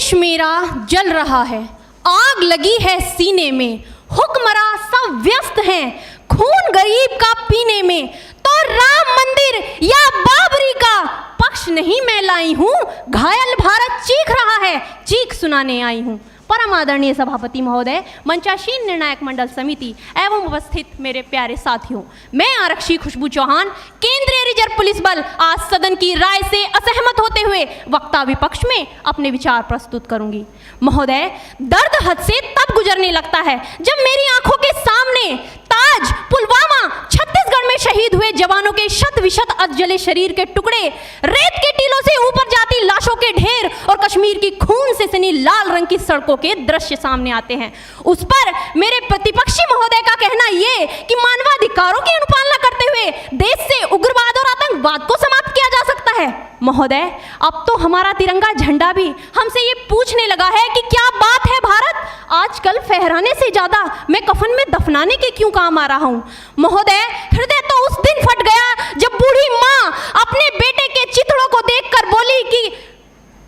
देश मेरा जल रहा है, आग लगी है सीने में, हुक्मरां सब व्यस्त हैं खून गरीब का पीने में, तो राम मंदिर या बाबरी का पक्ष नहीं मैं लाई हूँ, घायल भारत चीख रहा है, चीख सुनाने आई हूँ। परम आदरणीय सभापति महोदय, मंचासीन निर्णायक मंडल समिति एवं उपस्थित मेरे प्यारे साथियों, मैं आरक्षी खुशबू चौहान केंद्रीय रिजर्व पुलिस बल आज सदन की राय से असहमत होते हुए वक्ता विपक्ष में अपने विचार प्रस्तुत करूंगी। महोदय, दर्द हद से तब गुजरने लगता है जब मेरी आंखों के सामने ताज, पुलवामा, छत्तीसगढ़ में शहीद हुए जवानों के शत विशत अधजले शरीर के टुकड़े, रेत के टीलों से ऊपर जाती लाशों के ढेर और कश्मीर की खून से सनी लाल रंग की सड़कों के दृश्य सामने आते हैं। उस पर मेरे प्रतिपक्षी महोदय का कहना ये कि मानवाधिकारों की अनुपालना करते हुए देश से उग्रवाद और आतंकवाद को समाप्त किया जा सकता है। महोदय, अब तो हमारा तिरंगा झंडा भी हमसे ये पूछने लगा है कि क्या बात है भारत, आजकल फहराने से ज्यादा मैं कफन में दफनाने के क्यों काम आ रहा हूँ। महोदय, हृदय तो उस दिन फट गया जब बूढ़ी माँ अपने बेटे के चिथड़ों को देखकर बोली कि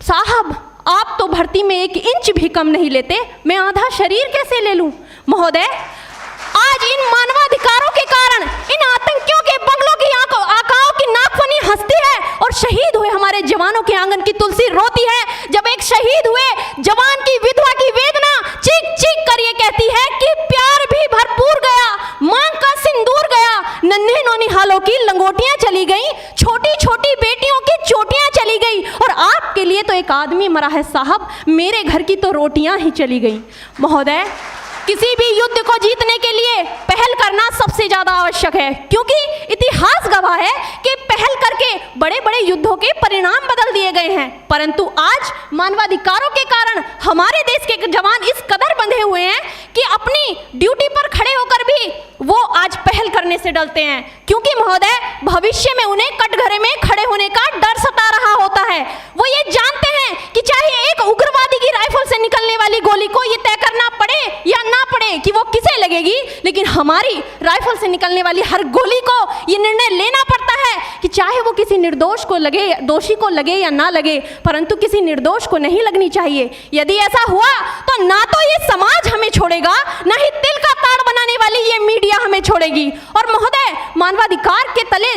साहब, आप तो भर्ती में 1 इंच भी कम नहीं लेते, मैं आधा शरीर कैसे ले लूं। महोदय, आज इन मानवाधिकारों के कारण इन आतंकियों के बंगलों की आकाओं की नाकफनी हंसती है और शहीद हुए हमारे जवानों के आंगन की तुलसी रोती है। जब एक शहीद हुए जवान की विधवा की वेदना चीख चीख कर ये कहती है कि प्यार भी भरपूर गया, मांग का सिंदूर गया, नन्हे नौनिहालों की लंगोटियां चली गई, छोटी छोटी बेटियों की चोटियां चली गई और आपके लिए तो एक आदमी मरा है साहब, मेरे घर की तो रोटियां ही चली गई। महोदय, किसी भी युद्ध को जीतने के लिए पहल करना सबसे ज्यादा आवश्यक है, क्योंकि इतिहास गवाह है कि पहल करके बड़े बड़े युद्धों के परिणाम बदल दिए गए हैं। परंतु आज मानवाधिकारों के कारण हमारे देश के जवान इस कदर बंधे हुए हैं कि अपनी ड्यूटी पर खड़े होकर भी वो आज पहल करने से डरते हैं, क्योंकि महोदय, भविष्य में उन्हें कटघरे में खड़े होने का डर सता रहा होता है। वो ये जानते हैं कि चाहे एक उग्रवादी की राइफल से निकलने वाली गोली को ये तय करना पड़े या ना पड़े कि वो किसे लगेगी, लेकिन हमारी राइफल से निकलने वाली हर गोली को ये निर्णय लेना पड़ता है कि चाहे वो किसी निर्दोष को लगे, दोषी को लगे या ना लगे, परंतु किसी निर्दोष को नहीं लगनी चाहिए। यदि ऐसा हुआ तो ना तो ये समाज हमें छोड़ेगा, ना ही तिल का ताड़ बनाने वाली ये मीडिया हमें छोड़ेगी। और महोदय, मानवाधिकार के तले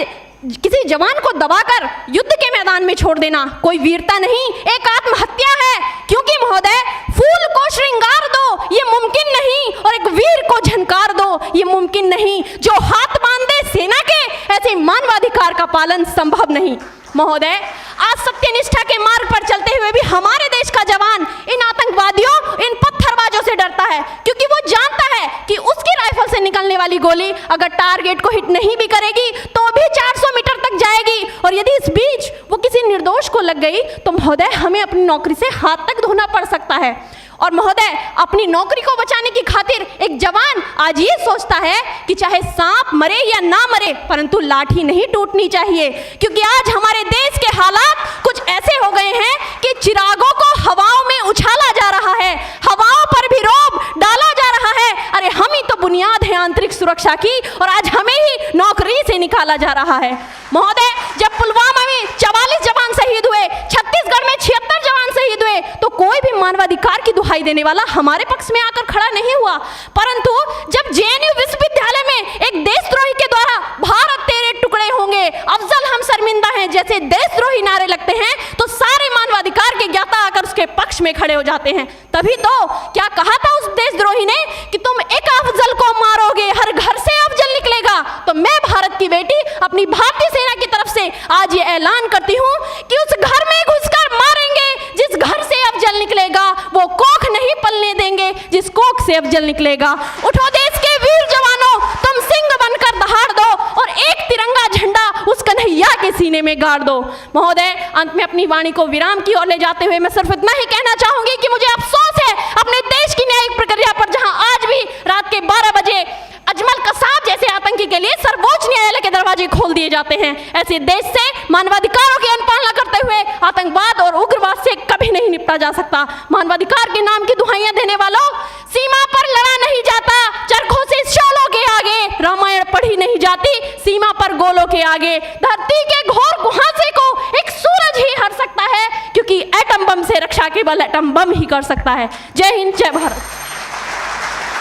किसी जवान को दबाकर युद्ध के मैदान में छोड़ देना कोई वीरता नहीं, एक आत्महत्या है। क्योंकि महोदय, फूल को श्रृंगार दो ये मुमकिन नहीं और एक वीर को झनकार दो ये मुमकिन नहीं। जो हाथ बांध दे सेना के, ऐसे मानवाधिकार का पालन संभव नहीं। महोदय, आज सत्यनिष्ठा के मार्ग पर चलते हुए भी हमारे देश का जवान इन आतंकवादियों, इन पत्थरबाजों से डरता है, क्योंकि वो जानता है कि उसकी राइफल से निकलने वाली गोली अगर टारगेट को हिट नहीं भी करेगी तो भी 400 मीटर तक जाएगी, और यदि इस बीच वो किसी निर्दोष को लग गई तो महोदय, हमें अपनी नौकरी से हाथ तक धोना पड़ सकता है। और महोदय, अपनी नौकरी को बचाने की खातिर एक जवान आज ये सोचता है कि चाहे सांप मरे या ना मरे, परंतु लाठी नहीं टूटनी चाहिए, क्योंकि आज हमारे देश के हालात कुछ ऐसे हो गए हैं कि चिरागों को हवाओं में उछाला जा रहा है, हवाओं पर भी रोब डाला जा रहा है। अरे हम ही तो बुनियाद है आंतरिक सुरक्षा की, और आज हमें ही नौकरी से निकाला जा रहा है। महोदय, जब पुलवामा में 44 जवान शहीद हुए, छत्तीसगढ़ में 76 जवान शहीद हुए, तो कोई भी मानवाधिकार की दुहाई देने वाला हमारे पक्ष में आकर खड़ा नहीं हुआ। परंतु जब जेएनयू विश्वविद्यालय में एक देशद्रोही के द्वारा भारत तेरे टुकड़े होंगे, अफजल हम शर्मिंदा हैं जैसे देशद्रोही नारे लगते हैं, तो सारे मानवाधिकार के ज्ञाता आकर उसके पक्ष में खड़े हो जाते हैं। तभी तो क्या कहा था उस देशद्रोही ने कि तुम एक अफजल को मारोगे, हर घर से अफजल निकलेगा। तो मैं भारत की बेटी अपनी भारतीय सेना की तरफ से आज ये ऐलान करती हूँ कि उस घर में घुसकर मारेंगे जिस घर से अफजल निकलेगा, वो कोख नहीं पलने देंगे जिस कोख से अफजल निकलेगा। उठो देश के वीर जवानों, तुम सिंह बनकर दहाड़ दो और एक तिरंगा झंडा उस कन्हैया के सीने में गाड़ दो। महोदय, अंत में अपनी वाणी को विराम की ओर ले जाते हुए मैं सिर्फ इतना ही कहना चाहूंगी कि मुझे अफसोस है अपने देश की न्यायिक प्रक्रिया पर, जहां आज भी रात के 12 बजे अजमल कसाब जैसे आतंकी के लिए सर्वोच्च न्यायालय के दरवाजे खोल दिए जाते हैं। ऐसे देश से मानवाधिकारों की अनुपालना करते हुए आतंकवाद और उग्रवाद से कभी नहीं निपटा जा सकता। मानवाधिकार के नाम की दुहाइयां देने वालों, सीमा पर लड़ा नहीं जाता चरखों से शोलों के आगे, रामायण पढ़ी नहीं जाती सीमा पर गोलों के आगे। धरती के घोर कुहासे को एक सूरज ही हर सकता है, क्योंकि एटम बम से रक्षा के केवल एटम बम ही कर सकता है। जय हिंद, जय भारत।